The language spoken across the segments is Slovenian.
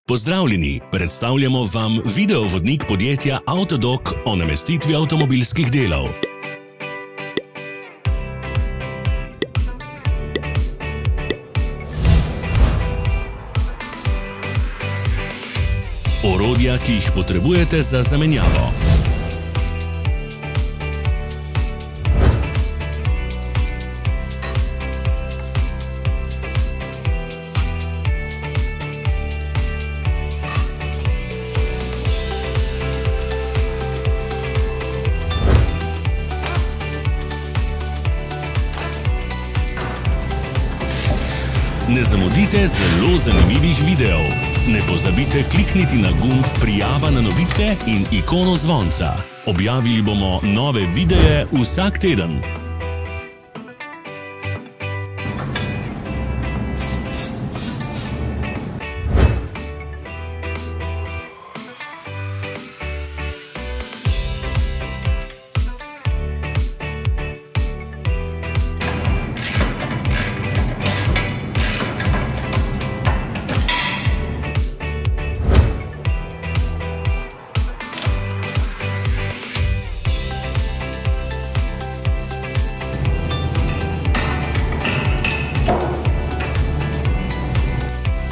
Pozdravljeni, predstavljamo vam videovodnik podjetja Avtodok o namestitvi avtomobilskih delov. Orodja, ki jih potrebujete za zamenjavo. Ne zamudite zelo zanimivih videov. Ne pozabite klikniti na gumb Prijava na novice in ikono zvonca. Objavili bomo nove videe vsak teden.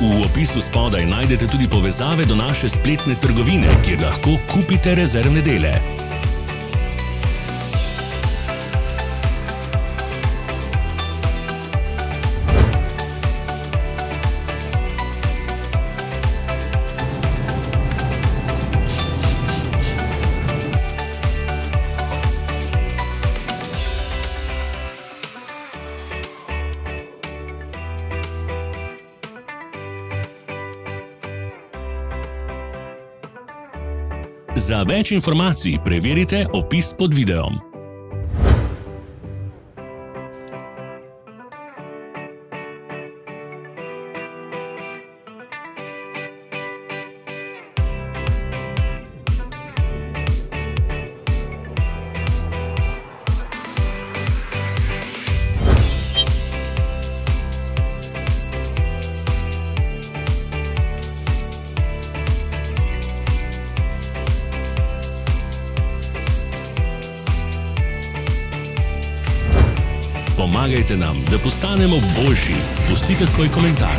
V opisu spodaj najdete tudi povezave do naše spletne trgovine, kjer lahko kupite rezervne dele. Za več informacij preverite opis pod videom. Pomagajte nam, da postanemo boljši. Pustite svoj komentar.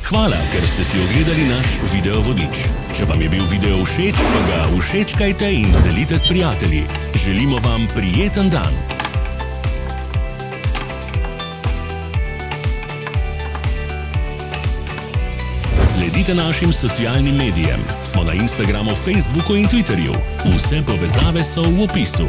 Hvala, ker ste si ogledali naš videovodič. Če vam je bil video všeč, pa ga všečkajte in delite s prijatelji. Želimo vam prijeten dan. Sledite našim socialnim medijem. Smo na Instagramu, Facebooku in Twitterju. Vse povezave so v opisu.